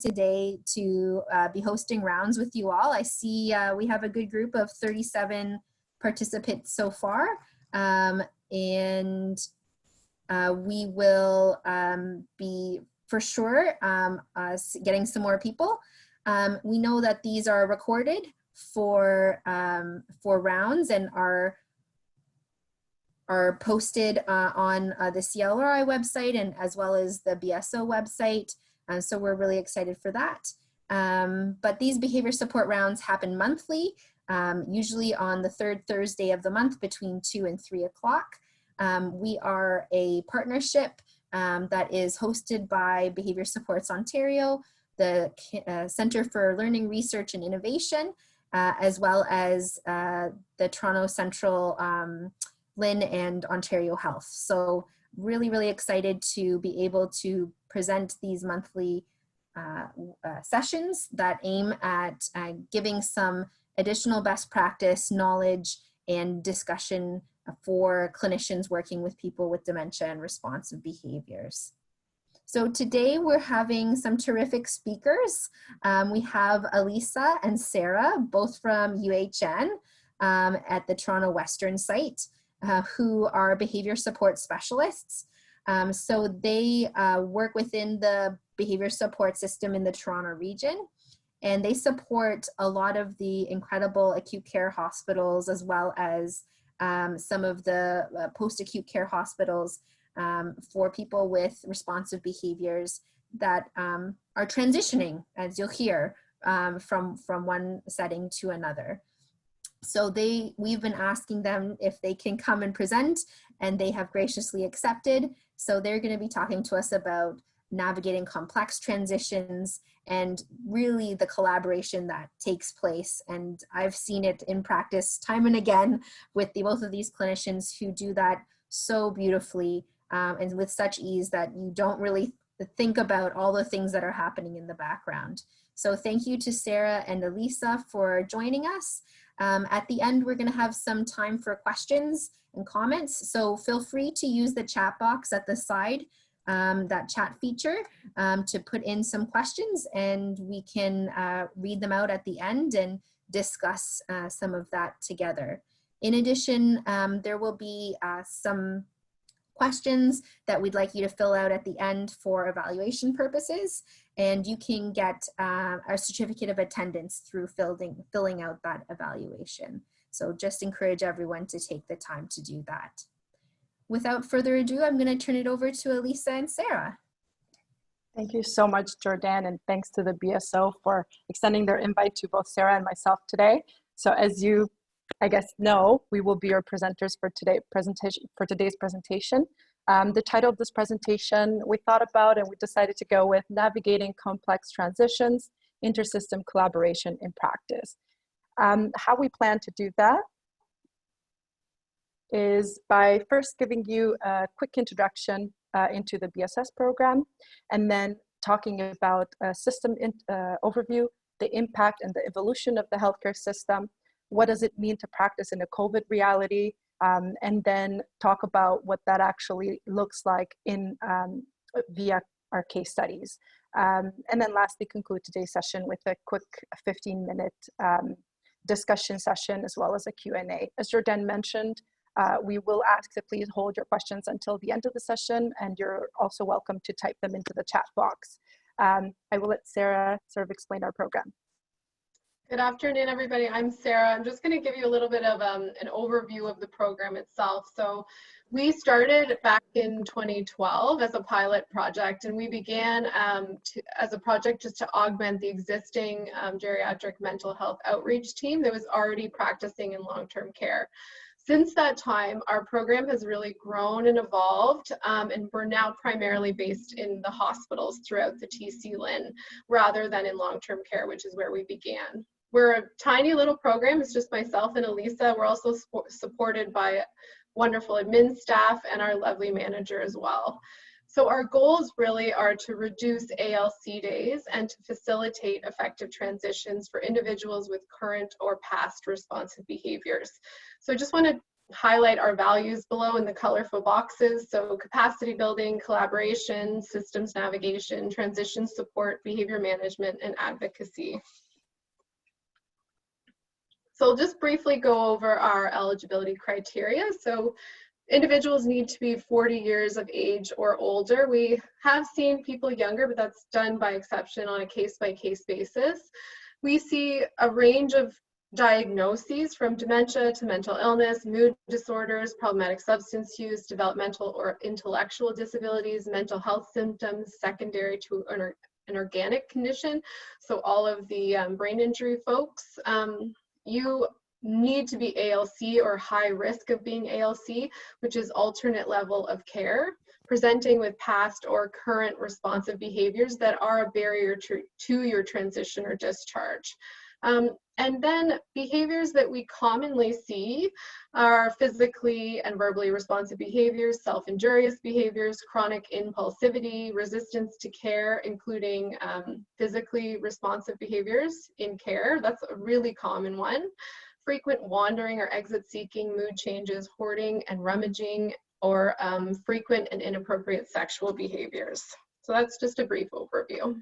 today to be hosting rounds with you all. I see we have a good group of 37 participants so far, and we will be for sure getting some more people. We know that these are recorded for rounds and are posted on the CLRI website and as well as the BSO website. So we're really excited for that. But these behavior support rounds happen monthly, usually on the third Thursday of the month between 2 and 3 o'clock. We are a partnership that is hosted by Behavior Supports Ontario, the Centre for Learning, Research and Innovation, as well as the Toronto Central Lynn and Ontario Health. So really, really excited to be able to present these monthly sessions that aim at giving some additional best practice knowledge and discussion for clinicians working with people with dementia and responsive behaviors. So today we're having some terrific speakers. We have Alisa and Sara, both from UHN at the Toronto Western site, who are behavior support specialists. So they work within the behavior support system in the Toronto region, and they support a lot of the incredible acute care hospitals as well as some of the post-acute care hospitals for people with responsive behaviors that are transitioning, as you'll hear, from one setting to another. So we've been asking them if they can come and present, and they have graciously accepted. So they're going to be talking to us about navigating complex transitions and really the collaboration that takes place. And I've seen it in practice time and again with both of these clinicians who do that so beautifully and with such ease that you don't really think about all the things that are happening in the background. So thank you to Sara and Alisa for joining us. At the end, we're going to have some time for questions and comments. So feel free to use the chat box at the side, that chat feature, to put in some questions, and we can read them out at the end and discuss some of that together. In addition, there will be some questions that we'd like you to fill out at the end for evaluation purposes, and you can get a certificate of attendance through filling out that evaluation. So just encourage everyone to take the time to do that. Without further ado, I'm going to turn it over to Alisa and Sara. Thank you so much, Jordan, and thanks to the BSO for extending their invite to both Sara and myself today. So as you, I guess, know, we will be your presenters for today's presentation. The title of this presentation we thought about, and we decided to go with Navigating Complex Transitions, Intersystem Collaboration in Practice. How we plan to do that is by first giving you a quick introduction into the BSS program, and then talking about a system overview, the impact and the evolution of the healthcare system, what does it mean to practice in a COVID reality, and then talk about what that actually looks like in via our case studies. And then lastly, conclude today's session with a quick 15-minute discussion session as well as a Q&A. As Jordan mentioned, we will ask to please hold your questions until the end of the session, and you're also welcome to type them into the chat box. I will let Sara sort of explain our program. Good afternoon, everybody. I'm Sara. I'm just going to give you a little bit of an overview of the program itself. So we started back in 2012 as a pilot project, and we began as a project just to augment the existing geriatric mental health outreach team that was already practicing in long-term care. Since that time, our program has really grown and evolved, and we're now primarily based in the hospitals throughout the TC Lynn rather than in long-term care, which is where we began. We're a tiny little program. It's just myself and Alisa. We're also supported by wonderful admin staff and our lovely manager as well. So our goals really are to reduce ALC days and to facilitate effective transitions for individuals with current or past responsive behaviors. So I just want to highlight our values below in the colorful boxes. So capacity building, collaboration, systems navigation, transition support, behavior management, and advocacy. So I'll just briefly go over our eligibility criteria. So individuals need to be 40 years of age or older. We have seen people younger, but that's done by exception on a case-by-case basis. We see a range of diagnoses from dementia to mental illness, mood disorders, problematic substance use, developmental or intellectual disabilities, mental health symptoms secondary to an organic condition. So all of the brain injury folks. You need to be ALC or high risk of being ALC, which is alternate level of care, presenting with past or current responsive behaviors that are a barrier to your transition or discharge. And then behaviors that we commonly see are physically and verbally responsive behaviors, self-injurious behaviors, chronic impulsivity, resistance to care, including physically responsive behaviors in care. That's a really common one. Frequent wandering or exit seeking, mood changes, hoarding and rummaging, or frequent and inappropriate sexual behaviors. So that's just a brief overview.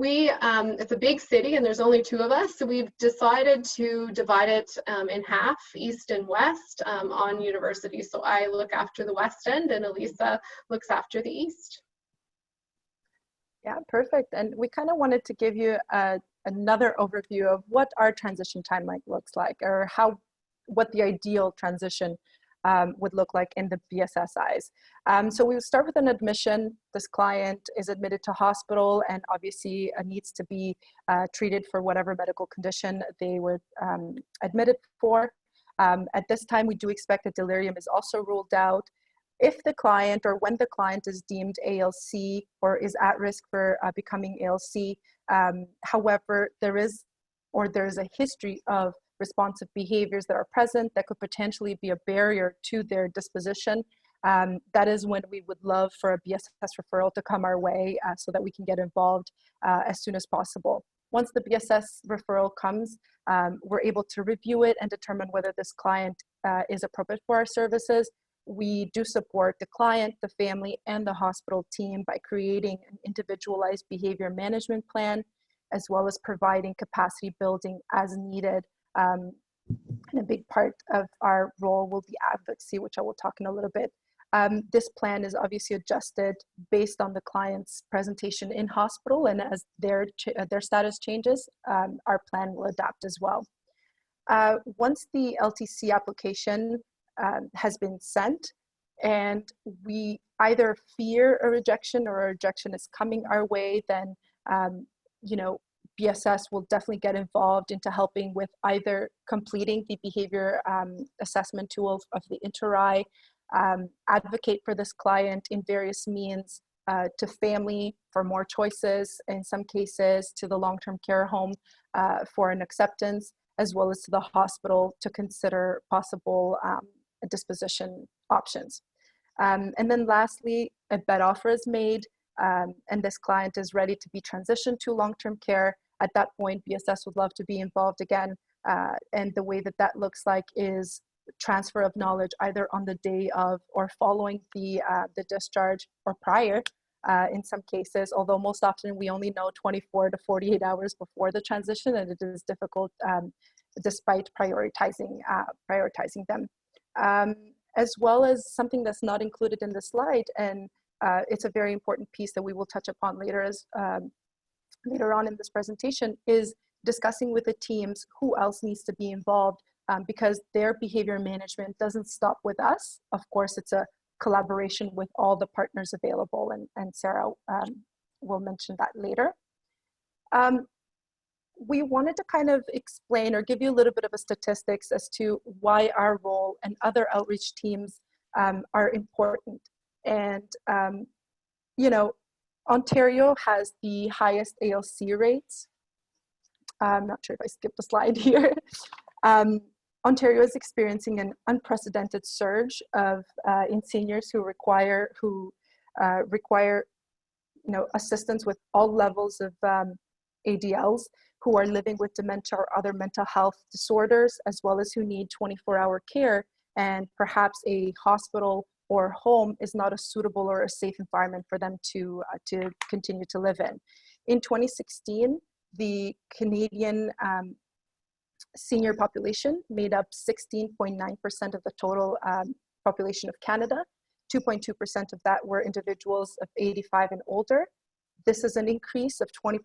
It's a big city and there's only 2 of us, so we've decided to divide it in half, east and west, on university. So I look after the west end and Alisa looks after the east. Yeah, perfect. And we kind of wanted to give you another overview of what our transition timeline looks like, or what the ideal transition would look like in the BSS eyes. So we would start with an admission. This client is admitted to hospital and obviously needs to be treated for whatever medical condition they were admitted for. At this time, we do expect that delirium is also ruled out. If the client, or when the client is deemed ALC or is at risk for becoming ALC, however, there's a history of responsive behaviors that are present that could potentially be a barrier to their disposition, that is when we would love for a BSS referral to come our way so that we can get involved as soon as possible. Once the BSS referral comes, we're able to review it and determine whether this client is appropriate for our services. We do support the client, the family, and the hospital team by creating an individualized behavior management plan, as well as providing capacity building as needed. And a big part of our role will be advocacy, which I will talk in a little bit. This plan is obviously adjusted based on the client's presentation in hospital, and as their status changes, our plan will adapt as well. Once the LTC application has been sent, and we either fear a rejection or a rejection is coming our way, then BSS will definitely get involved into helping with either completing the behavior assessment tool of the Inter-I, advocate for this client in various means, to family for more choices, in some cases to the long-term care home for an acceptance, as well as to the hospital to consider possible disposition options. And then lastly, a bed offer is made, and this client is ready to be transitioned to long-term care. At that point, BSS would love to be involved again, and the way that looks like is transfer of knowledge either on the day of or following the discharge, or prior in some cases, although most often we only know 24 to 48 hours before the transition, and it is difficult despite prioritizing them. As well as something that's not included in the slide, and it's a very important piece that we will touch upon later later on in this presentation, is discussing with the teams who else needs to be involved, because their behavior management doesn't stop with us. Of course, it's a collaboration with all the partners available, and Sara will mention that later. We wanted to kind of explain or give you a little bit of a statistics as to why our role and other outreach teams are important. And, Ontario has the highest ALC rates. I'm not sure if I skipped a slide here. Ontario is experiencing an unprecedented surge in seniors who require assistance with all levels of ADLs, who are living with dementia or other mental health disorders, as well as who need 24-hour care and perhaps a hospital or home is not a suitable or a safe environment for them to continue to live in. In 2016, the Canadian senior population made up 16.9% of the total population of Canada. 2.2% of that were individuals of 85 and older. This is an increase of 20%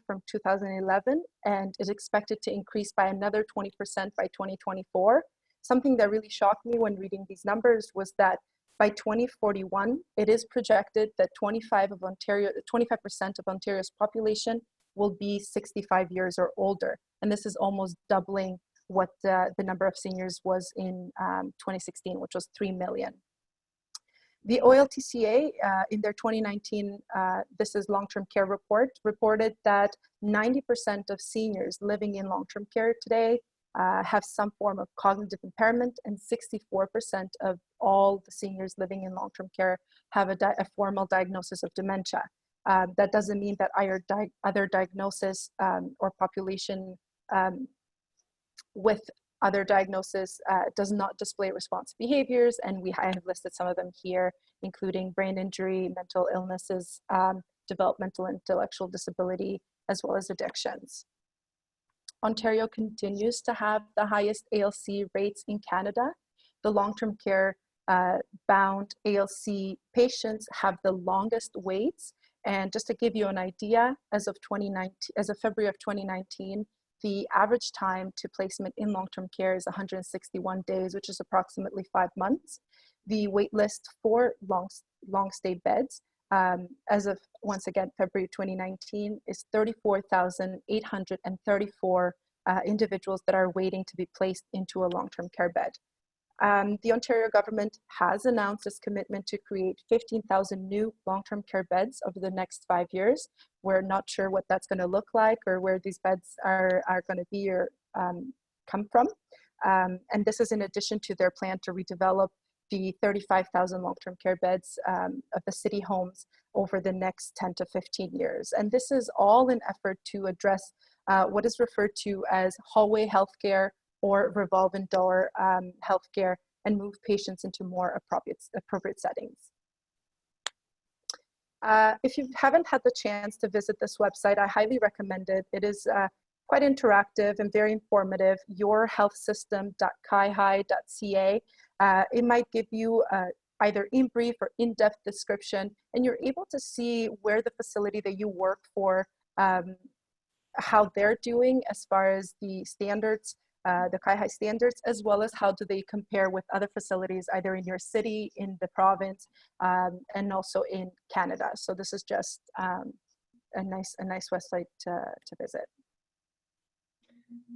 from 2011, and is expected to increase by another 20% by 2024. Something that really shocked me when reading these numbers was that by 2041, it is projected that 25% of Ontario's population will be 65 years or older. And this is almost doubling what the number of seniors was in 2016, which was 3 million. The OLTCA, in their 2019 This is Long-Term Care report, reported that 90% of seniors living in long-term care today have some form of cognitive impairment, and 64% of all the seniors living in long-term care have a formal diagnosis of dementia. That doesn't mean that other diagnosis or population with other diagnosis does not display responsive behaviors, and I have listed some of them here, including brain injury, mental illnesses, developmental and intellectual disability, as well as addictions. Ontario continues to have the highest ALC rates in Canada. The long-term care bound ALC patients have the longest waits, and just to give you an idea, as of February of 2019, the average time to placement in long-term care is 161 days, which is approximately 5 months. The wait list for long stay beds, as of, once again, February 2019, is 34,834 individuals that are waiting to be placed into a long-term care bed. The Ontario government has announced its commitment to create 15,000 new long-term care beds over the next 5 years. We're not sure what that's going to look like or where these beds are going to be or come from. And this is in addition to their plan to redevelop the 35,000 long-term care beds of the city homes over the next 10 to 15 years. And this is all an effort to address what is referred to as hallway healthcare or revolving door healthcare, and move patients into more appropriate settings. If you haven't had the chance to visit this website, I highly recommend it. It is quite interactive and very informative, yourhealthsystem.kihai.ca. It might give you either in brief or in-depth description, and you're able to see where the facility that you work for, how they're doing as far as the standards, the KIHI standards, as well as how do they compare with other facilities either in your city, in the province, and also in Canada. So this is just a nice website to visit.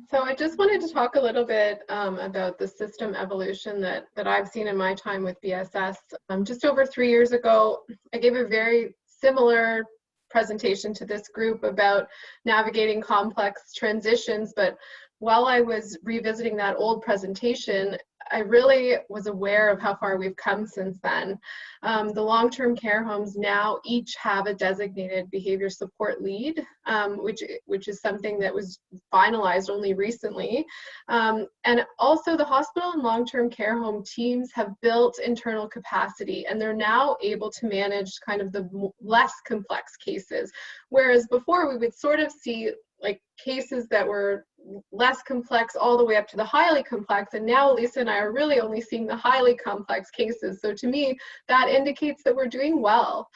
So I just wanted to talk a little bit about the system evolution that I've seen in my time with BSS. Just over 3 years ago, I gave a very similar presentation to this group about navigating complex transitions, but while I was revisiting that old presentation, I really was aware of how far we've come since then. The long-term care homes now each have a designated behavior support lead, which is something that was finalized only recently. And also the hospital and long-term care home teams have built internal capacity, and they're now able to manage kind of the less complex cases. Whereas before we would sort of see like cases that were less complex all the way up to the highly complex, and now Alisa and I are really only seeing the highly complex cases. So to me, that indicates that we're doing well.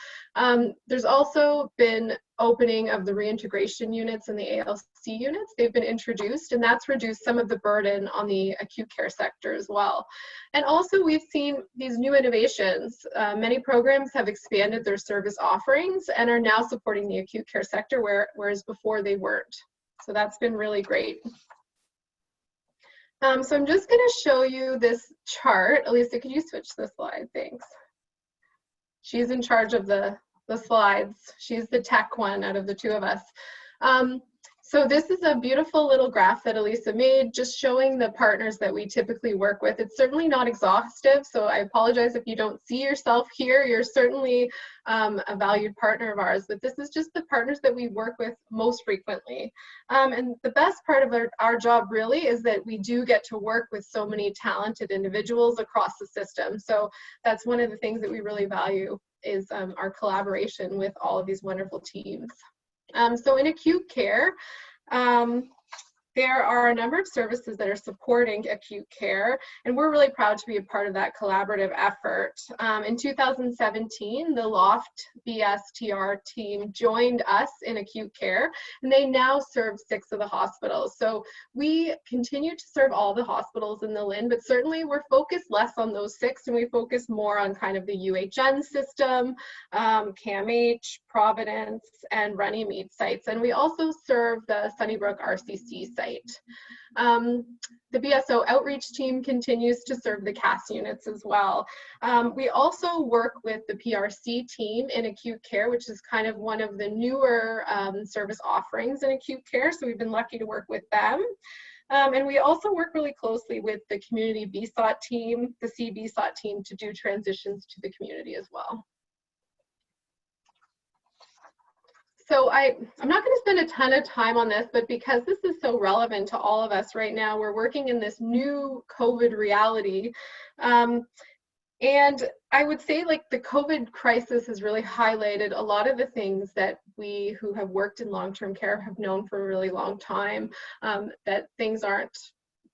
There's also been opening of the reintegration units and the ALC units. They've been introduced, and that's reduced some of the burden on the acute care sector as well. And also we've seen these new innovations. Many programs have expanded their service offerings and are now supporting the acute care sector, whereas before they weren't. So that's been really great. So I'm just going to show you this chart. Alisa, could you switch the slide? Thanks. She's in charge of the slides. She's the tech one out of the two of us. So this is a beautiful little graph that Alisa made, just showing the partners that we typically work with. It's certainly not exhaustive, so I apologize if you don't see yourself here. You're certainly a valued partner of ours, but this is just the partners that we work with most frequently. And the best part of our job really is that we do get to work with so many talented individuals across the system. So that's one of the things that we really value, is our collaboration with all of these wonderful teams. So in acute care, there are a number of services that are supporting acute care, and we're really proud to be a part of that collaborative effort. In 2017, the LOFT BSTR team joined us in acute care, and they now serve 6 of the hospitals. So we continue to serve all the hospitals in the LHIN, but certainly we're focused less on those 6, and we focus more on kind of the UHN system, CAMH, Providence, and Runnymede sites. And we also serve the Sunnybrook RCC site. The BSO outreach team continues to serve the CAS units as well. We also work with the PRC team in acute care, which is kind of one of the newer service offerings in acute care. So we've been lucky to work with them. And we also work really closely with the community BSOT team, the CBSOT team, to do transitions to the community as well. So I'm not going to spend a ton of time on this, but because this is so relevant to all of us right now, we're working in this new COVID reality. And I would say, like, the COVID crisis has really highlighted a lot of the things that we who have worked in long-term care have known for a really long time, that things aren't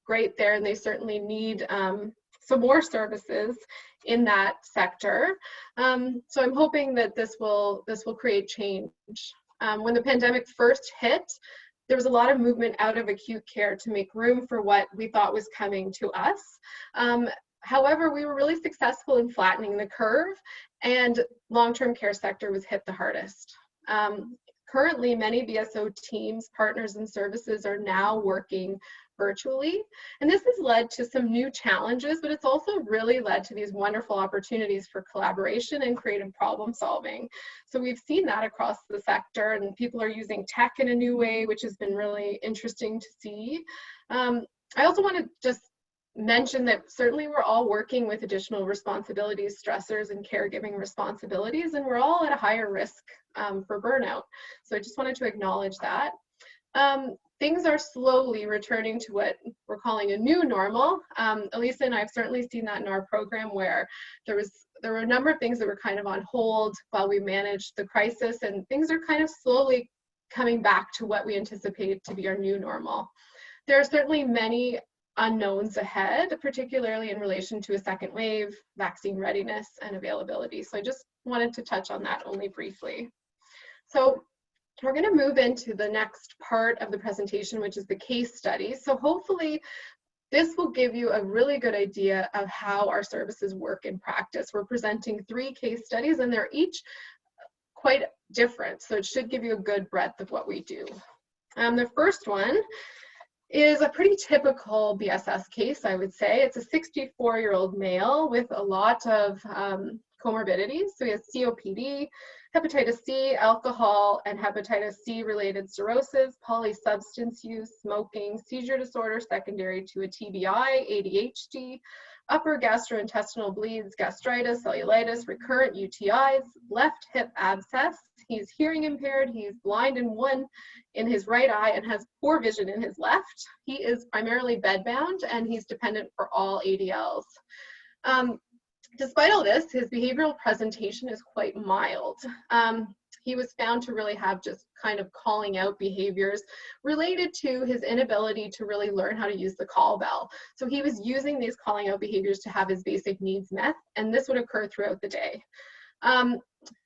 great there, and they certainly need some more services in that sector. So I'm hoping that this will create change. When the pandemic first hit, there was a lot of movement out of acute care to make room for what we thought was coming to us. However, we were really successful in flattening the curve, and long-term care sector was hit the hardest. Currently, many BSO teams, partners, and services are now working virtually. And this has led to some new challenges, but it's also really led to these wonderful opportunities for collaboration and creative problem solving. So we've seen that across the sector, and people are using tech in a new way, which has been really interesting to see. I also want to just mention that certainly we're all working with additional responsibilities, stressors, and caregiving responsibilities, and we're all at a higher risk for burnout. So I just wanted to acknowledge that. Things are slowly returning to what we're calling a new normal. Alisa and I have certainly seen that in our program, where there were a number of things that were kind of on hold while we managed the crisis, and things are kind of slowly coming back to what we anticipate to be our new normal. There are certainly many unknowns ahead, particularly in relation to a second wave, vaccine readiness, and availability. So I just wanted to touch on that only briefly. So we're going to move into the next part of the presentation, which is the case study. So hopefully this will give you a really good idea of how our services work in practice. We're presenting 3 case studies, and they're each quite different. So it should give you a good breadth of what we do. The first one is a pretty typical BSS case, I would say. It's a 64-year-old male with a lot of comorbidities. So he has COPD, hepatitis C, alcohol, and hepatitis C related cirrhosis, polysubstance use, smoking, seizure disorder secondary to a TBI, ADHD, upper gastrointestinal bleeds, gastritis, cellulitis, recurrent UTIs, left hip abscess. He's hearing impaired, he's blind in his right eye, and has poor vision in his left. He is primarily bedbound, and he's dependent for all ADLs. Despite all this, his behavioral presentation is quite mild. He was found to really have just kind of calling out behaviors related to his inability to really learn how to use the call bell. So he was using these calling out behaviors to have his basic needs met, and this would occur throughout the day.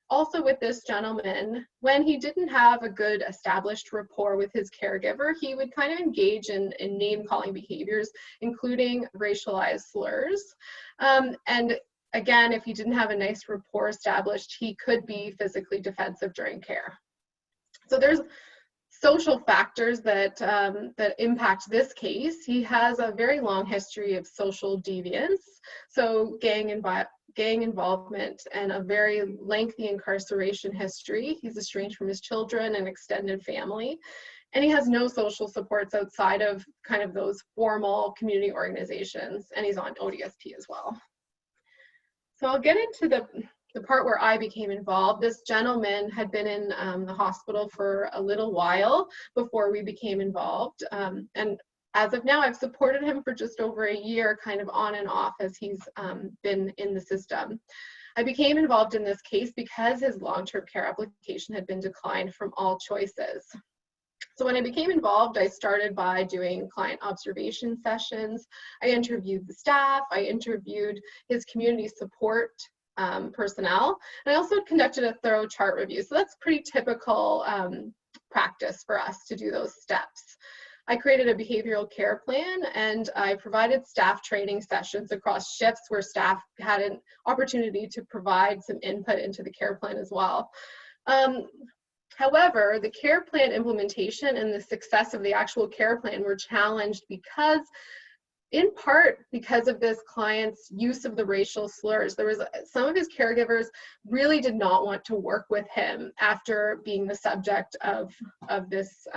Also with this gentleman, when he didn't have a good established rapport with his caregiver, he would kind of engage in name-calling behaviors, including racialized slurs. And again, if he didn't have a nice rapport established, he could be physically defensive during care. So there's social factors that, that impact this case. He has a very long history of social deviance, so gang and gang involvement and a very lengthy incarceration history. He's estranged from his children and extended family, and he has no social supports outside of kind of those formal community organizations, and he's on ODSP as well. So I'll get into the part where I became involved. This gentleman had been in the hospital for a little while before we became involved. And as of now, I've supported him for just over a year, kind of on and off as he's been in the system. I became involved in this case because his long-term care application had been declined from all choices. So when I became involved, I started by doing client observation sessions. I interviewed the staff. I interviewed his community support personnel. And I also conducted a thorough chart review. So that's pretty typical practice for us to do those steps. I created a behavioral care plan, and I provided staff training sessions across shifts where staff had an opportunity to provide some input into the care plan as well. However, the care plan implementation and the success of the actual care plan were challenged because, in part, because of this client's use of the racial slurs. There was some of his caregivers really did not want to work with him after being the subject of this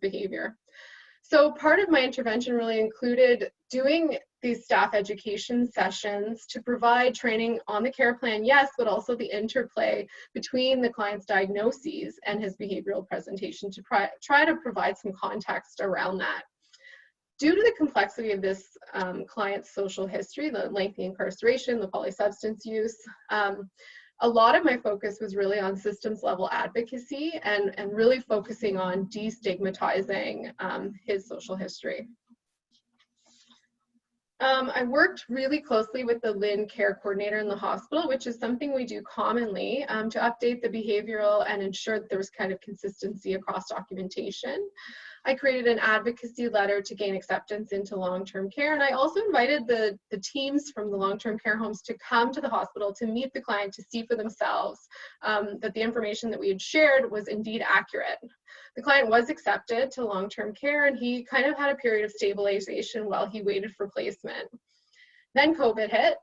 behavior. So part of my intervention really included doing these staff education sessions to provide training on the care plan, yes, but also the interplay between the client's diagnoses and his behavioral presentation to try to provide some context around that. Due to the complexity of this client's social history, the lengthy incarceration, the polysubstance use, a lot of my focus was really on systems level advocacy and really focusing on destigmatizing his social history. I worked really closely with the LIN care coordinator in the hospital, which is something we do commonly to update the behavioral and ensure that there was kind of consistency across documentation. I created an advocacy letter to gain acceptance into long-term care, and I also invited the teams from the long-term care homes to come to the hospital to meet the client to see for themselves that the information that we had shared was indeed accurate. The client was accepted to long-term care, and he kind of had a period of stabilization while he waited for placement. Then COVID hit,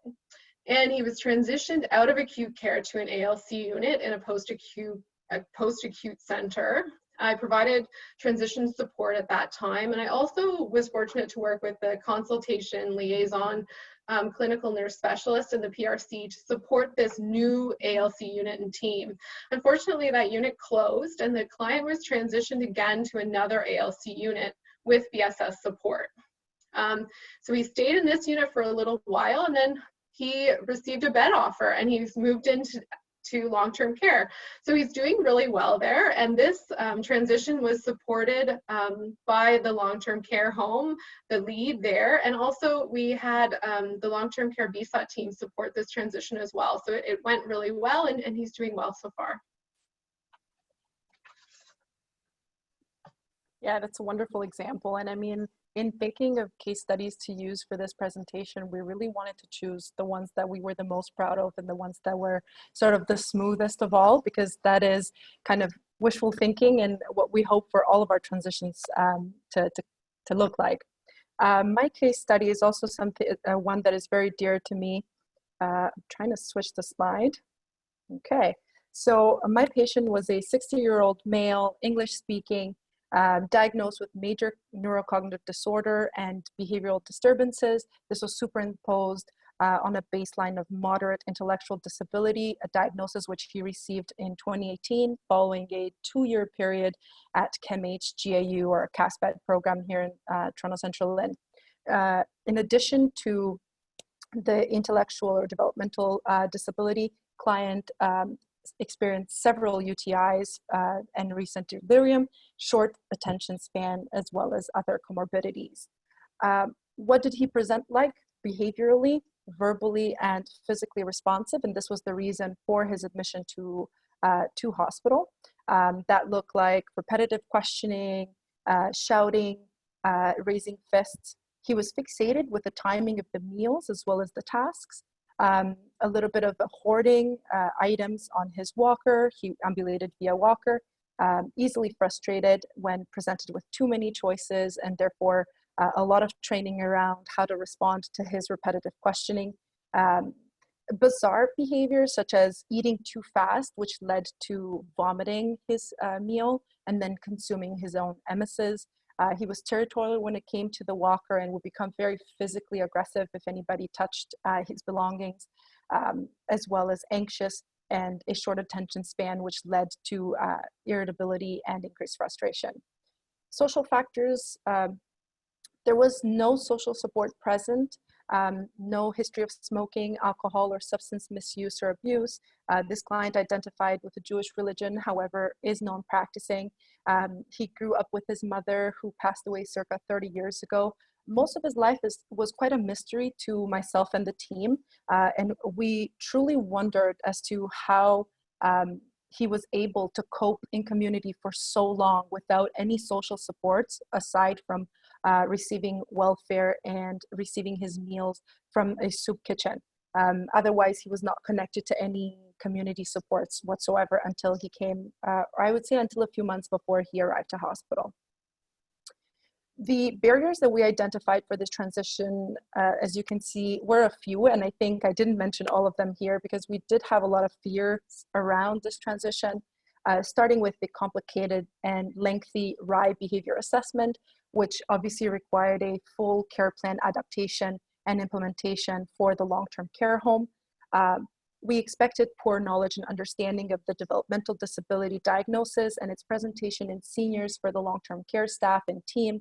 and he was transitioned out of acute care to an ALC unit in a post-acute center. I provided transition support at that time, and I also was fortunate to work with the consultation liaison clinical nurse specialist and the PRC to support this new ALC unit and team. Unfortunately, that unit closed, and the client was transitioned again to another ALC unit with BSS support. So he stayed in this unit for a little while, and then he received a bed offer, and he's moved into long-term care. So he's doing really well there, and this transition was supported by the long-term care home, the lead there, and also we had the long-term care BSOT team support this transition as well. So it went really well, and he's doing well so far. Yeah, that's a wonderful example. And I mean, in thinking of case studies to use for this presentation, we really wanted to choose the ones that we were the most proud of and the ones that were sort of the smoothest of all, because that is kind of wishful thinking and what we hope for all of our transitions to look like. My case study is also something, one that is very dear to me. I'm trying to switch the slide. Okay, so my patient was a 60-year-old male, English-speaking, diagnosed with major neurocognitive disorder and behavioral disturbances. This was superimposed on a baseline of moderate intellectual disability, a diagnosis which he received in 2018 following a 2-year period at ChemH GAU, or a CASPED program here in Toronto Central LIN. In addition to the intellectual or developmental disability, client experienced several UTIs and recent delirium, short attention span, as well as other comorbidities. What did he present like? Behaviorally, verbally, and physically responsive, and this was the reason for his admission to hospital. That looked like repetitive questioning, shouting, raising fists. He was fixated with the timing of the meals as well as the tasks. A little bit of hoarding items on his walker. He ambulated via walker, easily frustrated when presented with too many choices, and therefore a lot of training around how to respond to his repetitive questioning. bizarre behaviors such as eating too fast, which led to vomiting his meal and then consuming his own emesis. He was territorial when it came to the walker and would become very physically aggressive if anybody touched his belongings, as well as anxious and a short attention span, which led to irritability and increased frustration. Social factors, there was no social support present, no history of smoking, alcohol, or substance misuse or abuse. This client identified with the Jewish religion, however, is non-practicing. He grew up with his mother, who passed away circa 30 years ago. Most of his life was quite a mystery to myself and the team, and we truly wondered as to how he was able to cope in community for so long without any social supports aside from receiving welfare and receiving his meals from a soup kitchen. Otherwise, he was not connected to any community supports whatsoever until he came, or I would say until a few months before he arrived to hospital. The barriers that we identified for this transition, as you can see, were a few, and I think I didn't mention all of them here because we did have a lot of fears around this transition, starting with the complicated and lengthy RIE behavior assessment, which obviously required a full care plan adaptation and implementation for the long-term care home. We expected poor knowledge and understanding of the developmental disability diagnosis and its presentation in seniors for the long-term care staff and team,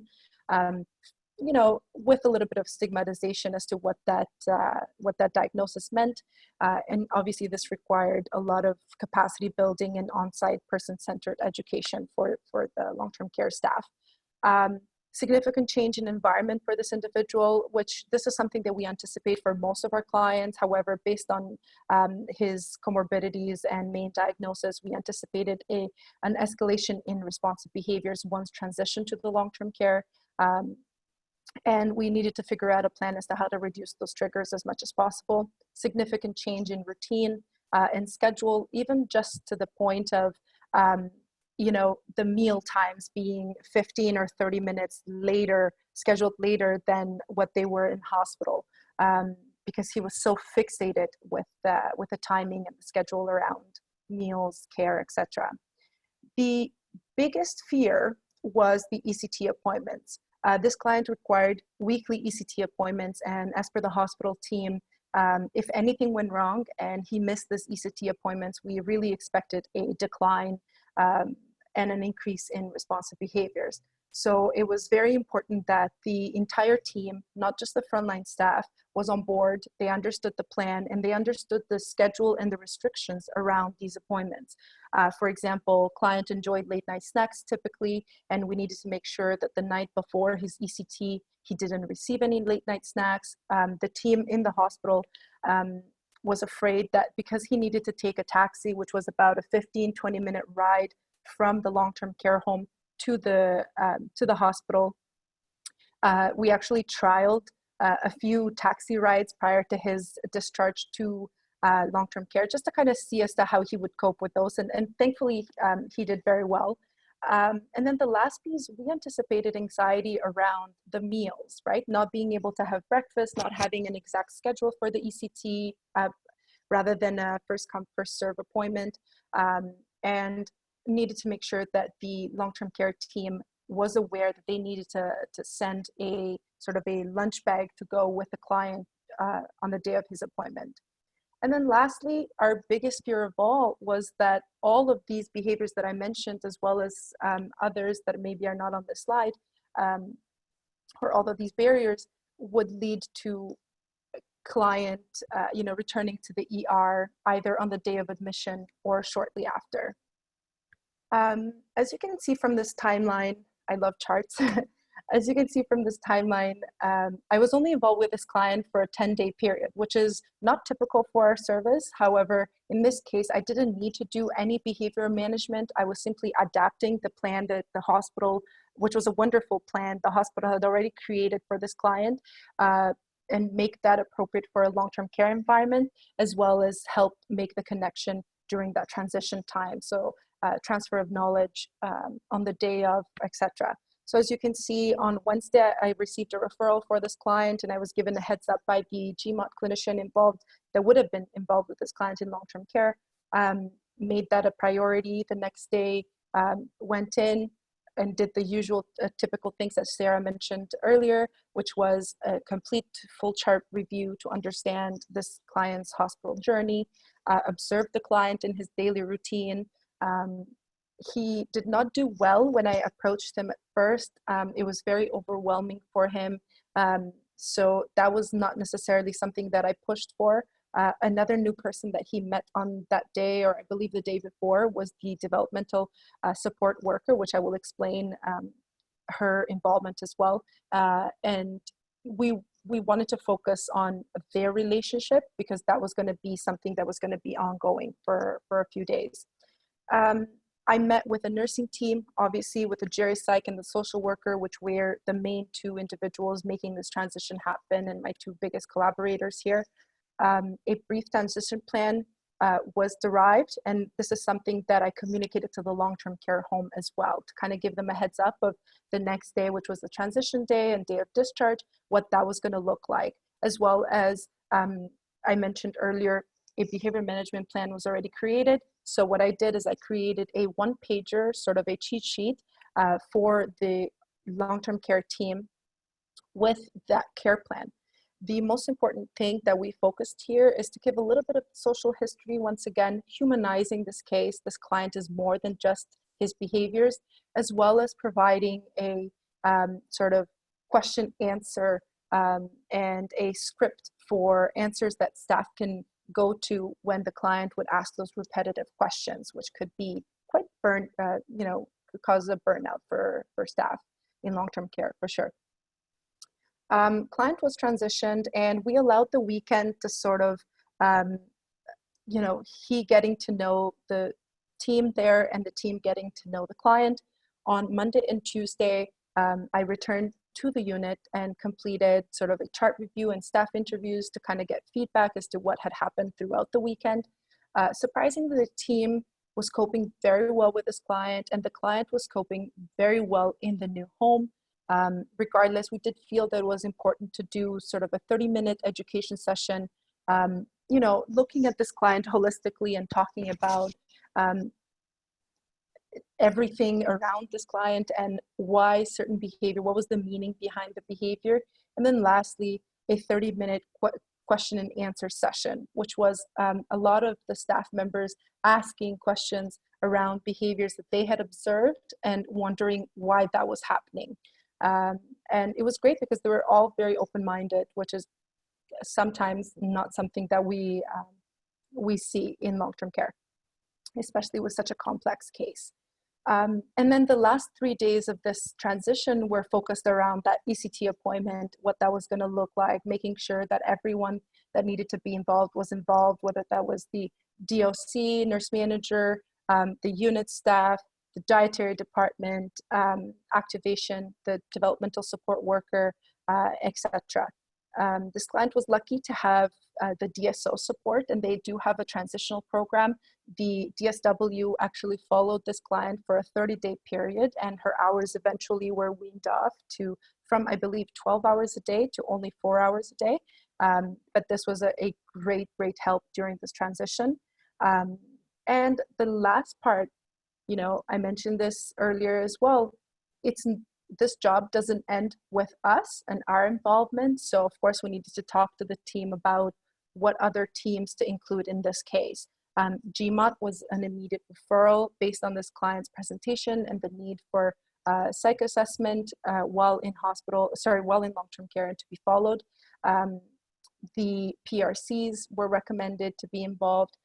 you know, with a little bit of stigmatization as to what that diagnosis meant. And obviously this required a lot of capacity building and on-site person-centered education for the long-term care staff. Significant change in environment for this individual, which this is something that we anticipate for most of our clients. However, based on his comorbidities and main diagnosis, we anticipated an escalation in responsive behaviors once transitioned to the long-term care. And we needed to figure out a plan as to how to reduce those triggers as much as possible. Significant change in routine and schedule, even just to the point of you know, the meal times being 15 or 30 minutes later, scheduled later than what they were in hospital, because he was so fixated with the timing and the schedule around meals, care, etc. The biggest fear was the ECT appointments. This client required weekly ECT appointments, and as per the hospital team, if anything went wrong and he missed this ECT appointments, we really expected a decline and an increase in responsive behaviors. So it was very important that the entire team, not just the frontline staff, was on board. They understood the plan and they understood the schedule and the restrictions around these appointments. For example, client enjoyed late night snacks typically, and we needed to make sure that the night before his ECT, he didn't receive any late night snacks. The team in the hospital was afraid that because he needed to take a taxi, which was about a 15-20 minute ride from the long-term care home to the hospital, we actually trialed a few taxi rides prior to his discharge to long-term care, just to kind of see as to how he would cope with those. And thankfully, he did very well. And then the last piece, we anticipated anxiety around the meals, right? Not being able to have breakfast, not having an exact schedule for the ECT, rather than a first come, first serve appointment, and needed to make sure that the long-term care team was aware that they needed to send a sort of a lunch bag to go with the client on the day of his appointment. And then lastly, our biggest fear of all was that all of these behaviors that I mentioned, as well as others that maybe are not on this slide, or all of these barriers would lead to client, you know, returning to the ER either on the day of admission or shortly after. As you can see from this timeline, I love charts. As you can see from this timeline, I was only involved with this client for a 10-day period, which is not typical for our service. However, in this case, I didn't need to do any behavior management. I was simply adapting the plan that the hospital, which was a wonderful plan, the hospital had already created for this client, and make that appropriate for a long-term care environment, as well as help make the connection during that transition time. So transfer of knowledge on the day of, etc. So as you can see, on Wednesday, I received a referral for this client, and I was given a heads up by the GMOT clinician involved that would have been involved with this client in long-term care. Made that a priority. The next day, went in and did the usual typical things that Sara mentioned earlier, which was a complete full chart review to understand this client's hospital journey, observe the client in his daily routine. He did not do well when I approached him at first. It was very overwhelming for him. So that was not necessarily something that I pushed for. Another new person that he met on that day, or I believe the day before, was the developmental support worker, which I will explain her involvement as well. And we wanted to focus on their relationship because that was going to be something that was going to be ongoing for a few days. I met with a nursing team, obviously with the geri psych and the social worker, which were the main two individuals making this transition happen and my two biggest collaborators here. A brief transition plan was derived, and this is something that I communicated to the long-term care home as well, to kind of give them a heads up of the next day, which was the transition day and day of discharge, what that was going to look like, as well as I mentioned earlier, a behavior management plan was already created. So what I did is I created a one-pager, sort of a cheat sheet for the long-term care team with that care plan. The most important thing that we focused here is to give a little bit of social history, once again, humanizing this case. This client is more than just his behaviors, as well as providing a sort of question answer and a script for answers that staff can go to when the client would ask those repetitive questions, which could be quite could cause a burnout for staff in long-term care for sure. Client was transitioned, and we allowed the weekend to sort of, he getting to know the team there and the team getting to know the client. On Monday and Tuesday, I returned to the unit and completed sort of a chart review and staff interviews to kind of get feedback as to what had happened throughout the weekend. Surprisingly, the team was coping very well with this client, and the client was coping very well in the new home. Regardless, we did feel that it was important to do sort of a 30-minute education session, looking at this client holistically and talking about everything around this client and why certain behavior, what was the meaning behind the behavior. And then lastly, a 30-minute question and answer session, which was a lot of the staff members asking questions around behaviors that they had observed and wondering why that was happening. And it was great because they were all very open-minded, which is sometimes not something that we see in long-term care, especially with such a complex case. And then the last 3 days of this transition were focused around that ECT appointment, what that was going to look like, making sure that everyone that needed to be involved was involved, whether that was the DOC, nurse manager, the unit staff, the dietary department, activation, the developmental support worker, etc. This client was lucky to have the DSO support, and they do have a transitional program. The DSW actually followed this client for a 30-day period, and her hours eventually were weaned off from, I believe, 12 hours a day to only 4 hours a day. But this was a great, great help during this transition. And the last part, I mentioned this earlier as well, this job doesn't end with us and our involvement. So of course we needed to talk to the team about what other teams to include in this case. GMOT was an immediate referral based on this client's presentation and the need for psych assessment while in long-term care and to be followed. The PRCs were recommended to be involved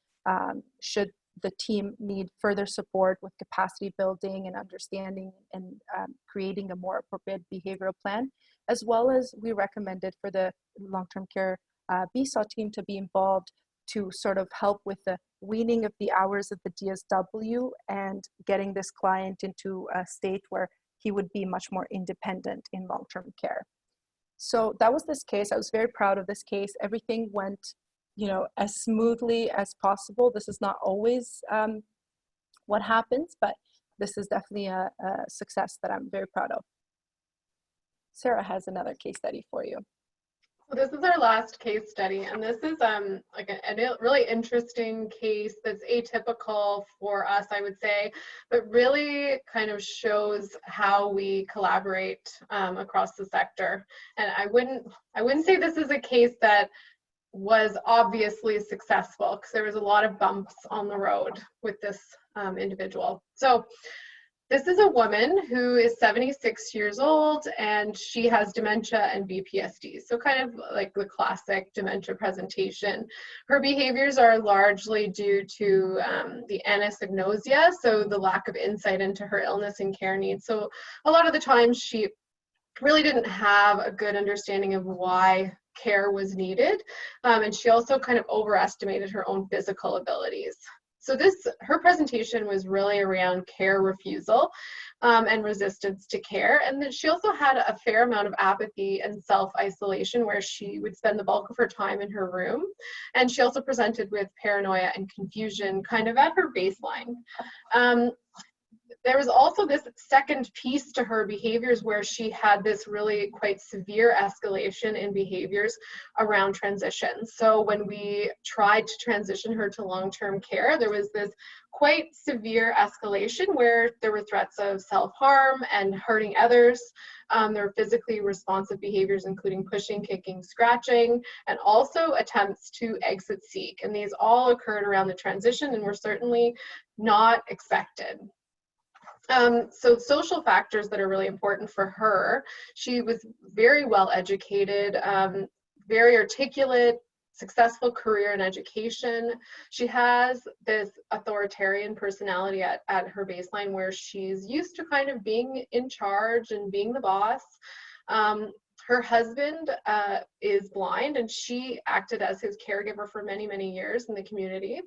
should the team need further support with capacity building and understanding and creating a more appropriate behavioral plan, as well as we recommended for the long-term care BSAW team to be involved to sort of help with the weaning of the hours of the DSW and getting this client into a state where he would be much more independent in long-term care. So that was this case. I was very proud of this case. Everything went as smoothly as possible. This is not always what happens, but this is definitely a success that I'm very proud of. Sarah has another case study for you. So this is our last case study, and this is like a really interesting case that's atypical for us, I would say, but really kind of shows how we collaborate across the sector. And I wouldn't say this is a case that was obviously successful, because there was a lot of bumps on the road with this individual. So this is a woman who is 76 years old, and she has dementia and BPSD. So kind of like the classic dementia presentation. Her behaviors are largely due to the anosognosia, so the lack of insight into her illness and care needs. So a lot of the times she really didn't have a good understanding of why care was needed. And she also kind of overestimated her own physical abilities. So her presentation was really around care refusal and resistance to care. And then she also had a fair amount of apathy and self-isolation, where she would spend the bulk of her time in her room. And she also presented with paranoia and confusion kind of at her baseline. There was also this second piece to her behaviors, where she had this really quite severe escalation in behaviors around transition. So when we tried to transition her to long-term care, there was this quite severe escalation where there were threats of self-harm and hurting others. There were physically responsive behaviors, including pushing, kicking, scratching, and also attempts to exit seek. And these all occurred around the transition and were certainly not expected. So social factors that are really important for her: she was very well educated, very articulate, successful career in education. She has this authoritarian personality at her baseline, where she's used to kind of being in charge and being the boss. Her husband is blind, and she acted as his caregiver for many, many years in the community.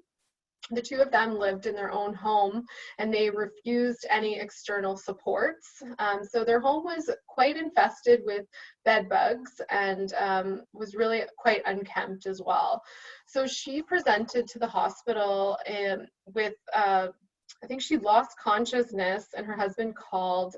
The two of them lived in their own home, and they refused any external supports. So their home was quite infested with bed bugs, and was really quite unkempt as well. So she presented to the hospital with, I think she lost consciousness, and her husband called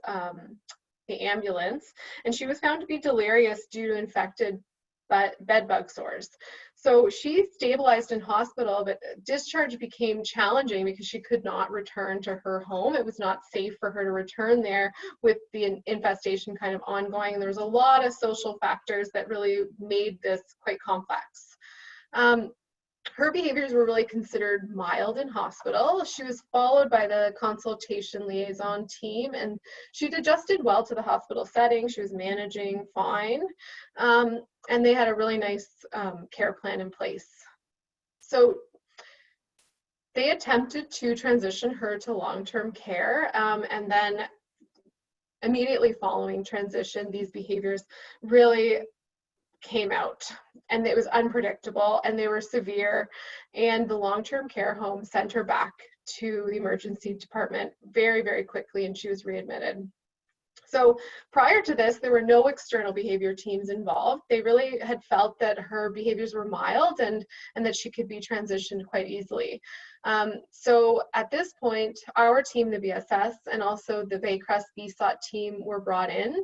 the ambulance, and she was found to be delirious due to infected bed bug sores. So she stabilized in hospital, but discharge became challenging because she could not return to her home. It was not safe for her to return there with the infestation kind of ongoing. And there was a lot of social factors that really made this quite complex. Her behaviors were really considered mild in hospital. She was followed by the consultation liaison team, and she'd adjusted well to the hospital setting. She was managing fine, and they had a really nice care plan in place. So they attempted to transition her to long-term care, and then immediately following transition, these behaviors really came out, and it was unpredictable, and they were severe, and the long-term care home sent her back to the emergency department very, very quickly, and she was readmitted. So prior to this, there were no external behavior teams involved. They really had felt that her behaviors were mild and that she could be transitioned quite easily. So at this point, our team, the BSS, and also the Baycrest BSOT team were brought in,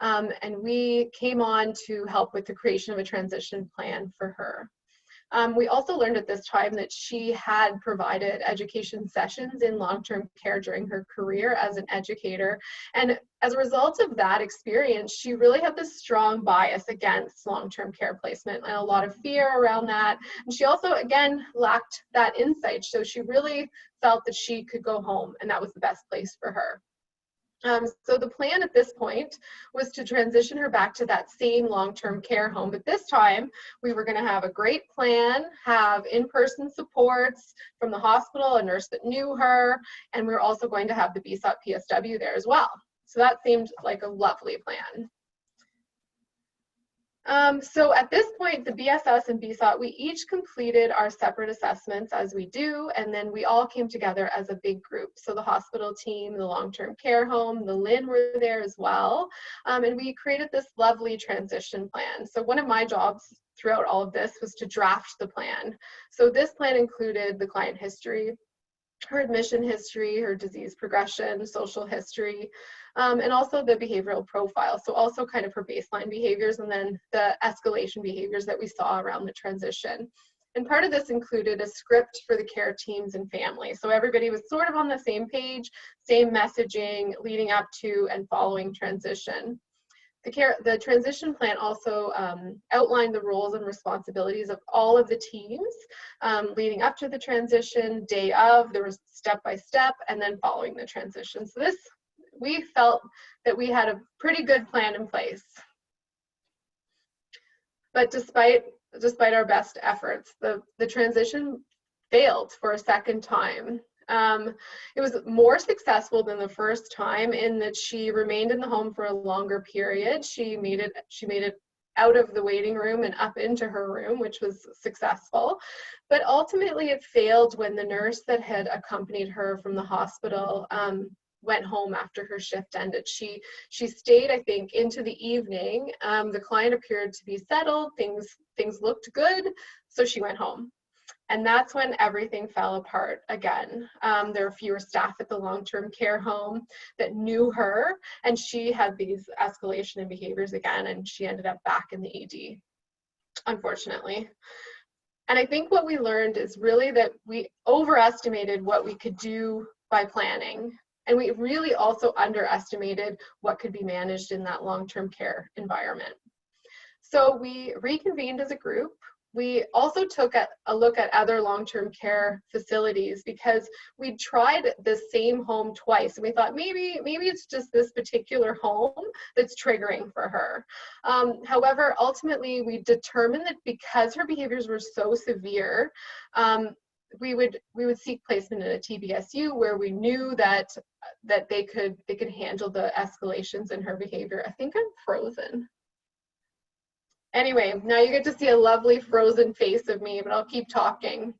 and we came on to help with the creation of a transition plan for her. We also learned at this time that she had provided education sessions in long-term care during her career as an educator. And as a result of that experience, she really had this strong bias against long-term care placement and a lot of fear around that. And she also, again, lacked that insight. So she really felt that she could go home, and that was the best place for her. So the plan at this point was to transition her back to that same long-term care home, but this time we were going to have a great plan, have in-person supports from the hospital, a nurse that knew her, and we were also going to have the BSOT PSW there as well. So that seemed like a lovely plan. So at this point, the BSS and BSOT, we each completed our separate assessments as we do, and then we all came together as a big group. So the hospital team, the long-term care home, the LIN were there as well, and we created this lovely transition plan. So one of my jobs throughout all of this was to draft the plan. So this plan included the client history, her admission history, her disease progression, social history, and also the behavioral profile. So also kind of her baseline behaviors and then the escalation behaviors that we saw around the transition. And part of this included a script for the care teams and family. So everybody was sort of on the same page, same messaging leading up to and following transition. The transition plan also outlined the roles and responsibilities of all of the teams leading up to the transition, day of, there was step-by-step, and then following the transition. So this, we felt that we had a pretty good plan in place. But despite our best efforts, the transition failed for a second time. It was more successful than the first time in that she remained in the home for a longer period. She made it out of the waiting room and up into her room, which was successful. But ultimately it failed when the nurse that had accompanied her from the hospital went home after her shift ended. She stayed, I think, into the evening. The client appeared to be settled, things looked good, so she went home. And that's when everything fell apart again. There were fewer staff at the long-term care home that knew her, and she had these escalation in behaviors again, and she ended up back in the ED, unfortunately. And I think what we learned is really that we overestimated what we could do by planning, and we really also underestimated what could be managed in that long-term care environment. So we reconvened as a group. We also took a look at other long-term care facilities because we tried the same home twice, and we thought maybe it's just this particular home that's triggering for her. However, ultimately we determined that because her behaviors were so severe, we would seek placement in a TBSU where we knew that they could handle the escalations in her behavior. I think I'm frozen. Anyway, now you get to see a lovely frozen face of me, but I'll keep talking.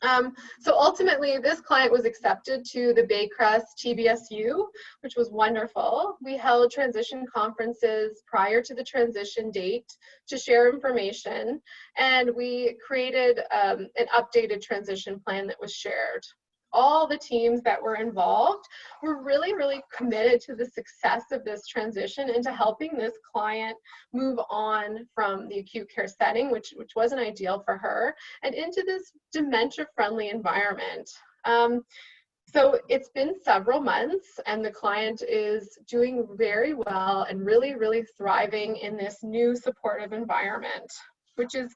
So ultimately, this client was accepted to the Baycrest TBSU, which was wonderful. We held transition conferences prior to the transition date to share information, and we created an updated transition plan that was shared. All the teams that were involved were really, really committed to the success of this transition and to helping this client move on from the acute care setting, which wasn't ideal for her, and into this dementia-friendly environment. So it's been several months, and the client is doing very well and really, really thriving in this new supportive environment, which is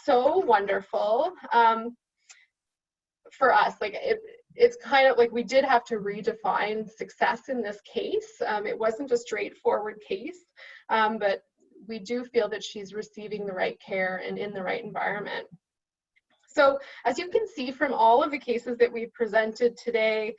so wonderful. For us, like it's kind of like we did have to redefine success in this case. It wasn't a straightforward case, but we do feel that she's receiving the right care and in the right environment. So as you can see from all of the cases that we presented today,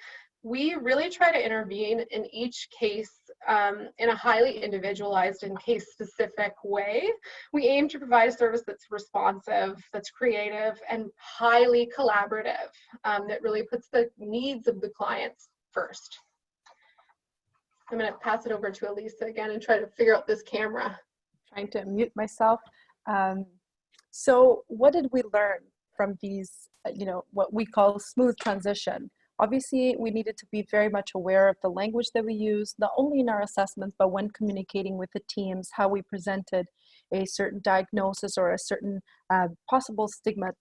we really try to intervene in each case in a highly individualized and case-specific way. We aim to provide a service that's responsive, that's creative, and highly collaborative, that really puts the needs of the clients first. I'm going to pass it over to Alisa again and try to figure out this camera. Trying to mute myself. So what did we learn from these, what we call smooth transition? Obviously, we needed to be very much aware of the language that we use, not only in our assessments, but when communicating with the teams, how we presented a certain diagnosis or a certain possible stigma,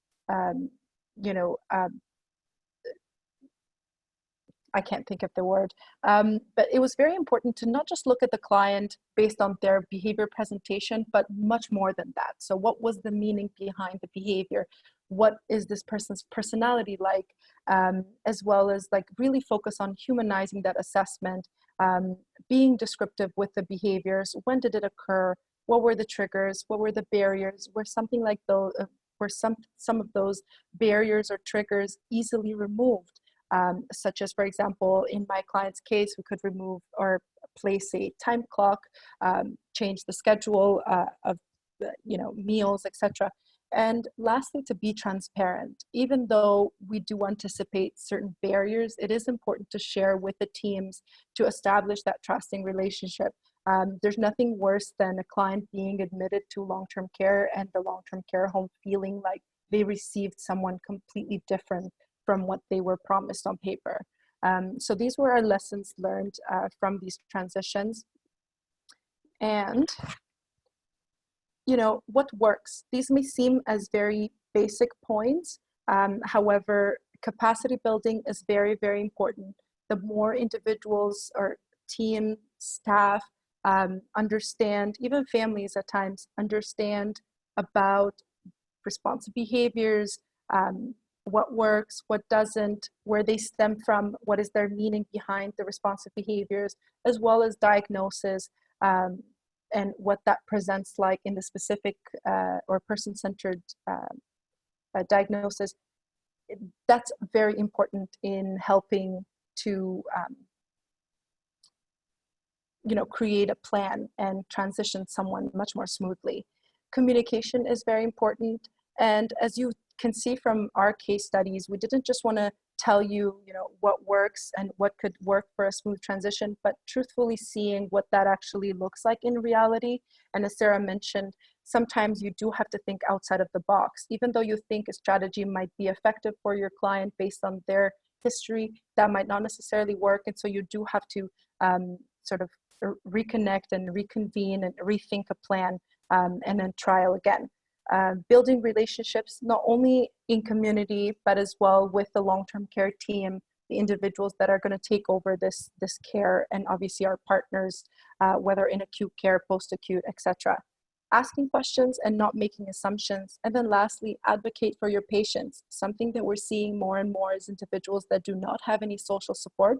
I can't think of the word, but it was very important to not just look at the client based on their behavior presentation, but much more than that. So what was the meaning behind the behavior? What is this person's personality like? As well as like really focus on humanizing that assessment, being descriptive with the behaviors. When did it occur? What were the triggers? What were the barriers? Were something like those, were some of those barriers or triggers easily removed? Such as, for example, in my client's case, we could remove or place a time clock, change the schedule of meals, etc. And lastly, to be transparent. Even though we do anticipate certain barriers, it is important to share with the teams to establish that trusting relationship. There's nothing worse than a client being admitted to long-term care and the long-term care home feeling like they received someone completely different from what they were promised on paper. So these were our lessons learned from these transitions. And, you know, what works? These may seem as very basic points. However, capacity building is very, very important. The more individuals or team, staff understand, even families at times, understand about responsive behaviors, what works, what doesn't, where they stem from, what is their meaning behind the responsive behaviors, as well as diagnosis, and what that presents like in the specific or person-centered diagnosis. That's very important in helping to you know, create a plan and transition someone much more smoothly. Communication is very important, and as you can see from our case studies, we didn't just want to tell you, you know, what works and what could work for a smooth transition, but truthfully seeing what that actually looks like in reality. And as Sara mentioned, sometimes you do have to think outside of the box. Even though you think a strategy might be effective for your client based on their history, that might not necessarily work. And so you do have to sort of reconnect and reconvene and rethink a plan, and then trial again. Building relationships, not only in community, but as well with the long-term care team, the individuals that are going to take over this care, and obviously our partners, whether in acute care, post-acute, etc. Asking questions and not making assumptions. And then lastly, advocate for your patients. Something that we're seeing more and more is individuals that do not have any social support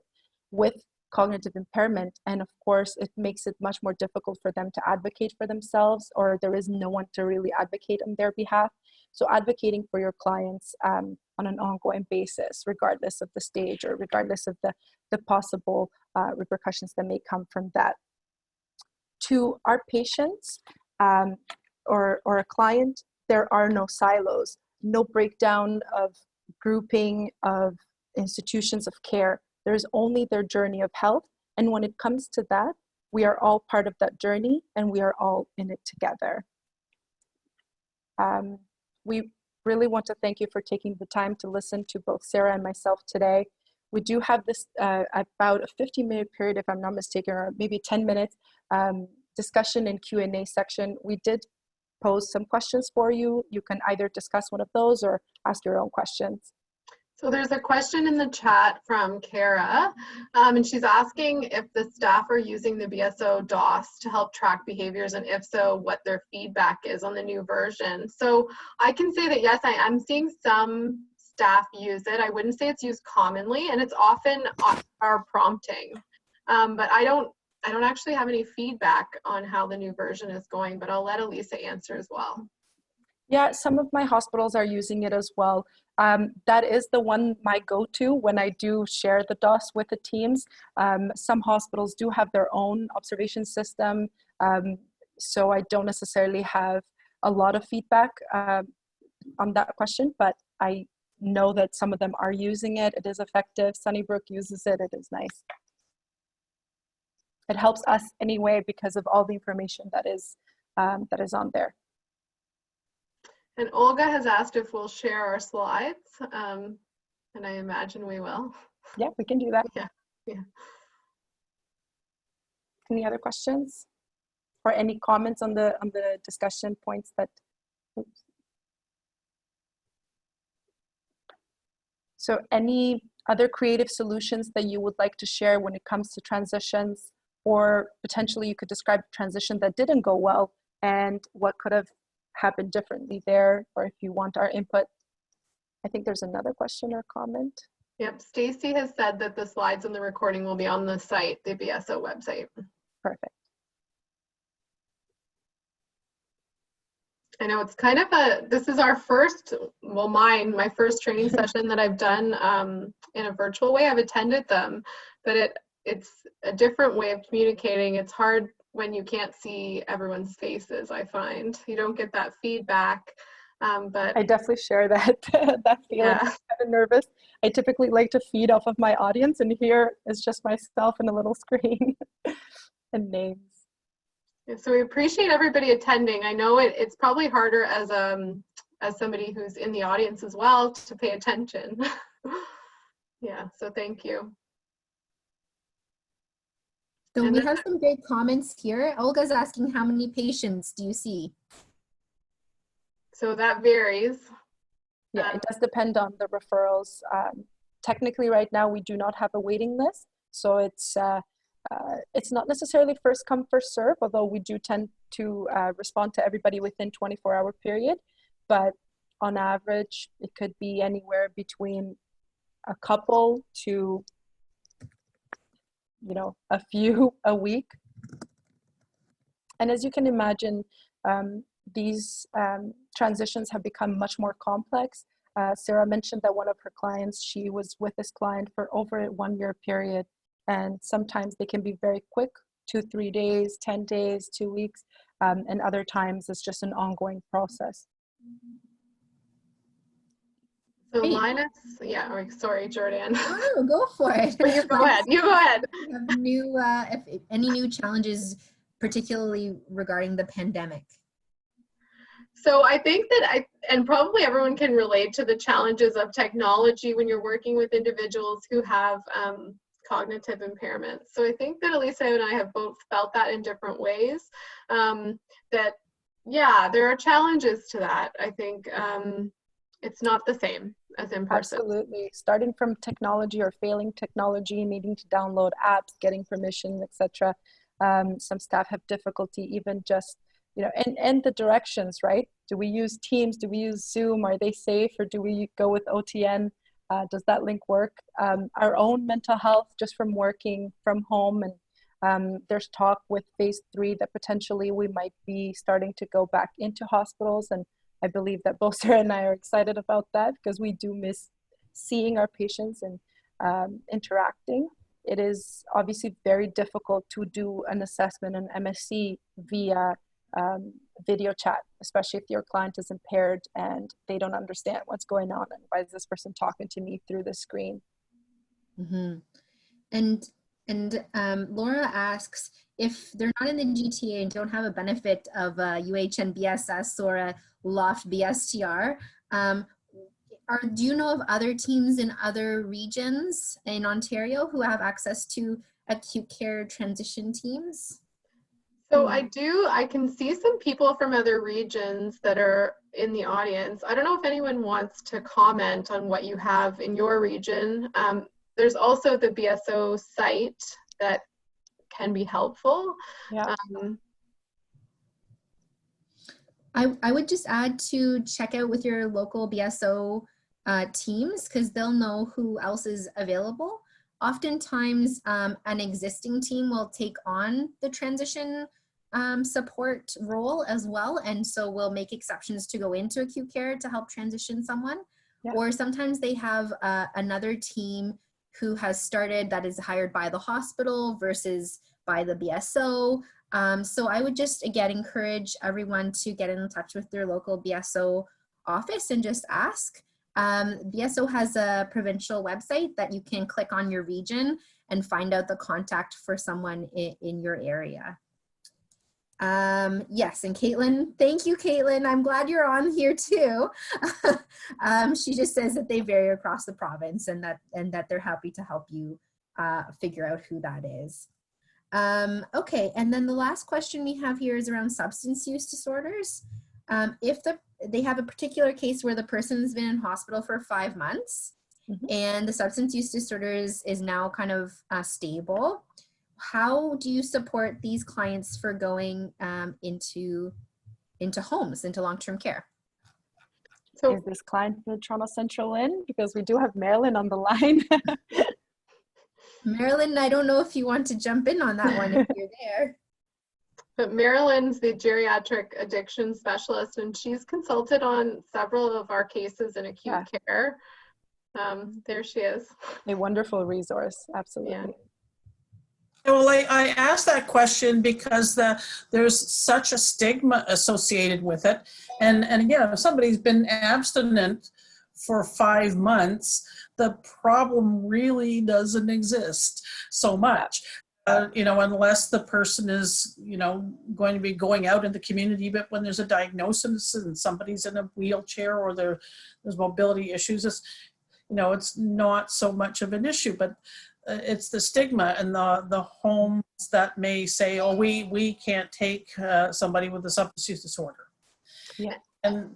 with cognitive impairment, and of course it makes it much more difficult for them to advocate for themselves, or there is no one to really advocate on their behalf. So advocating for your clients on an ongoing basis, regardless of the stage or regardless of the possible repercussions that may come from that. To our patients or a client, there are no silos, no breakdown of grouping of institutions of care. There's only their journey of health. And when it comes to that, we are all part of that journey and we are all in it together. We really want to thank you for taking the time to listen to both Sara and myself today. We do have this about a 15-minute period, if I'm not mistaken, or maybe 10 minutes discussion and Q&A section. We did pose some questions for you. You can either discuss one of those or ask your own questions. So there's a question in the chat from Kara, and she's asking if the staff are using the BSO DOS to help track behaviors, and if so, what their feedback is on the new version. So I can say that yes, I am seeing some staff use it. I wouldn't say it's used commonly, and it's often our prompting. But I don't actually have any feedback on how the new version is going, but I'll let Alisa answer as well. Yeah, some of my hospitals are using it as well. That is the one, my go-to when I do share the DOS with the teams. Some hospitals do have their own observation system, so I don't necessarily have a lot of feedback on that question, but I know that some of them are using it. It is effective. Sunnybrook uses it. It is nice. It helps us anyway because of all the information that is on there. And Olga has asked if we'll share our slides, and I imagine we will. Yeah, we can do that. Yeah. Any other questions or any comments on the discussion points that? Oops. So any other creative solutions that you would like to share when it comes to transitions, or potentially you could describe a transition that didn't go well and what could have happened differently there, or if you want our input. I think there's another question or comment. Yep, Stacy has said that the slides and the recording will be on the site, the BSO website. Perfect. I know it's kind of this is our first, well, my first training session that I've done in a virtual way. I've attended them, but it's a different way of communicating. It's hard when you can't see everyone's faces. I find you don't get that feedback, but I definitely share that that feeling. Yeah. I'm kind of nervous. I typically like to feed off of my audience, and here is just myself and a little screen and names. So we appreciate everybody attending. I know it's probably harder as somebody who's in the audience as well to pay attention. Yeah, so thank you. So And we then, have some great comments here. Olga's asking, how many patients do you see? so that varies. Yeah, it does depend on the referrals. Technically, right now, we do not have a waiting list. So it's not necessarily first come, first serve, although we do tend to respond to everybody within 24-hour period. But on average, it could be anywhere between a couple to, a few a week. And as you can imagine, these transitions have become much more complex. Sara mentioned that one of her clients, she was with this client for over a 1-year period. And sometimes they can be very quick, 2-3 days, 10 days, 2 weeks. And other times it's just an ongoing process. So Great. Linus, yeah, sorry, Jordan. Oh, go for it. But you go ahead, you go ahead. Have new, if any new challenges, particularly regarding the pandemic? So I think that and probably everyone can relate to the challenges of technology when you're working with individuals who have cognitive impairments. So I think that Alisa and I have both felt that in different ways. That, yeah, there are challenges to that. I think it's not the same as in person. Absolutely. Starting from technology or failing technology, needing to download apps, getting permission, etc. Some staff have difficulty even just, and the directions, right? Do we use Teams? Do we use Zoom? Are they safe? Or do we go with OTN? Does that link work? Our own mental health, just from working from home, and there's talk with phase 3 that potentially we might be starting to go back into hospitals. And I believe that both Sara and I are excited about that because we do miss seeing our patients and interacting. It is obviously very difficult to do an assessment, an MSc, via video chat, especially if your client is impaired and they don't understand what's going on and why is this person talking to me through the screen. Mm-hmm. And Laura asks, if they're not in the GTA and don't have a benefit of UHN BSS or a LOFT BSTR, do you know of other teams in other regions in Ontario who have access to acute care transition teams? So I can see some people from other regions that are in the audience. I don't know if anyone wants to comment on what you have in your region. There's also the BSO site that can be helpful. Yeah. I would just add to check out with your local BSO teams, because they'll know who else is available. Oftentimes, an existing team will take on the transition support role as well, and so we'll make exceptions to go into acute care to help transition someone. Yeah. Or sometimes they have another team who has started that is hired by the hospital versus by the BSO. So I would just, again, encourage everyone to get in touch with their local BSO office and just ask. BSO has a provincial website that you can click on your region and find out the contact for someone in your area. Yes, and Caitlin, thank you, Caitlin. I'm glad you're on here too. She just says that they vary across the province and that they're happy to help you figure out who that is. Okay, and then the last question we have here is around substance use disorders. If they have a particular case where the person's been in hospital for 5 months, mm-hmm. and the substance use disorders is now kind of stable, how do you support these clients for going into homes, into long-term care? So is this client from Toronto Central in? Because we do have Marilyn on the line. Marilyn, I don't know if you want to jump in on that one if you're there. But Marilyn's the geriatric addiction specialist, and she's consulted on several of our cases in acute care. There she is. A wonderful resource, absolutely. Yeah. Well, I asked that question because there's such a stigma associated with it. And again, if somebody's been abstinent for 5 months, the problem really doesn't exist so much. Unless the person is, going to be going out in the community, but when there's a diagnosis and somebody's in a wheelchair or there's mobility issues, you know, it's not so much of an issue, but it's the stigma and the homes that may say, oh, we can't take somebody with a substance use disorder. Yeah. And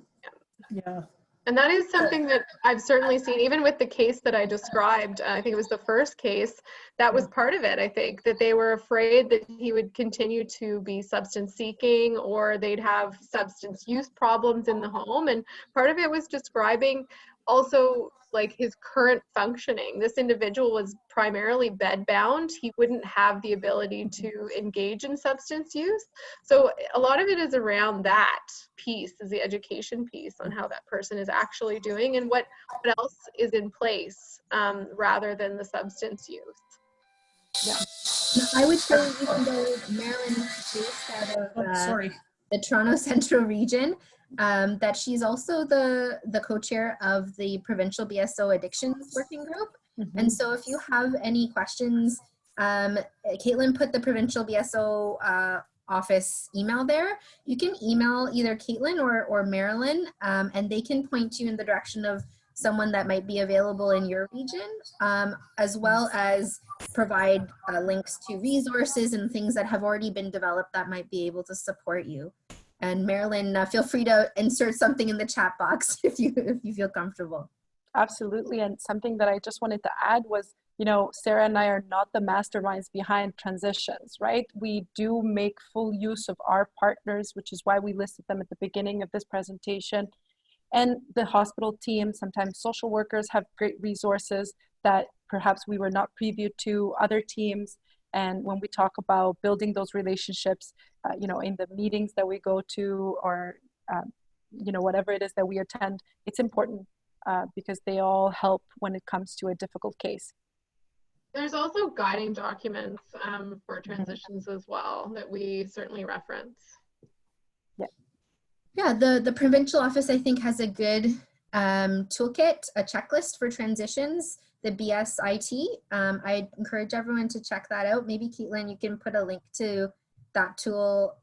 yeah. And that is something that I've certainly seen, even with the case that I described. I think it was the first case, that was part of it. I think that they were afraid that he would continue to be substance seeking, or they'd have substance use problems in the home. And part of it was describing also like his current functioning. This individual was primarily bedbound. He wouldn't have the ability to engage in substance use. So a lot of it is around that piece, is the education piece on how that person is actually doing and what else is in place, rather than the substance use. I would say, even though Marilyn is based out of Sorry. the Toronto Central region, that she's also the co-chair of the Provincial BSO Addictions Working Group. And so if you have any questions, Caitlin put the Provincial BSO office email there. You can email either Caitlin or Marilyn, and they can point you in the direction of someone that might be available in your region, as well as provide links to resources and things that have already been developed that might be able to support you. And Marilyn, feel free to insert something in the chat box if you feel comfortable. Absolutely. And something that I just wanted to add was, you know, Sara and I are not the masterminds behind transitions, right? We do make full use of our partners, which is why we listed them at the beginning of this presentation. And the hospital team, sometimes social workers have great resources that perhaps we were not privy to, other teams. And when we talk about building those relationships, you know, in the meetings that we go to, or, you know, whatever it is that we attend, it's important because they all help when it comes to a difficult case. There's also guiding documents for transitions as well that we certainly reference. Yeah, the provincial office, I think, has a good toolkit, a checklist for transitions, the BSIT. I'd encourage everyone to check that out. Maybe Caitlin, you can put a link to that tool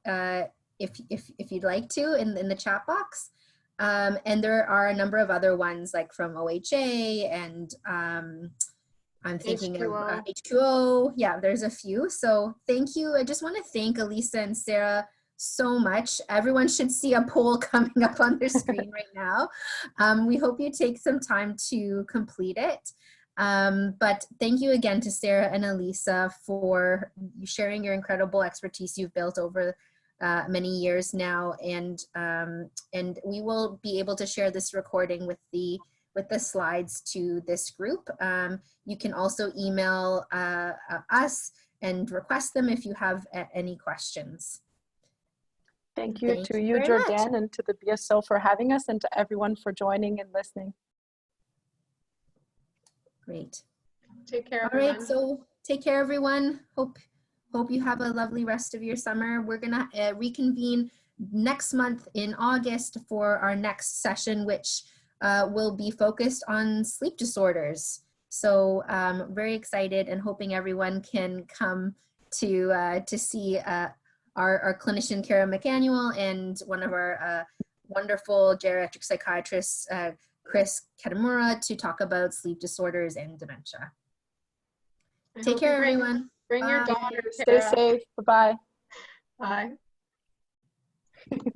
if you'd like to in the chat box. And there are a number of other ones, like from OHA and I'm thinking H2O. of H2O. Yeah, there's a few. So thank you. I just want to thank Alisa and Sara so much. Everyone should see a poll coming up on their screen right now. We hope you take some time to complete it. But thank you again to Sara and Alisa for sharing your incredible expertise you've built over many years now. And we will be able to share this recording with the slides to this group. You can also email us and request them if you have any questions. Thank you to you, Jordan, and to the BSO for having us, and to everyone for joining and listening. Great. Take care, All everyone. right, so take care, everyone. Hope you have a lovely rest of your summer. We're gonna reconvene next month in August for our next session, which will be focused on sleep disorders. So very excited and hoping everyone can come to see our clinician, Kara McAnuel, and one of our wonderful geriatric psychiatrists, Chris Katamura, to talk about sleep disorders and dementia. Take care, everyone. Bring your Bye. daughter, Stay safe. Bye-bye. Bye.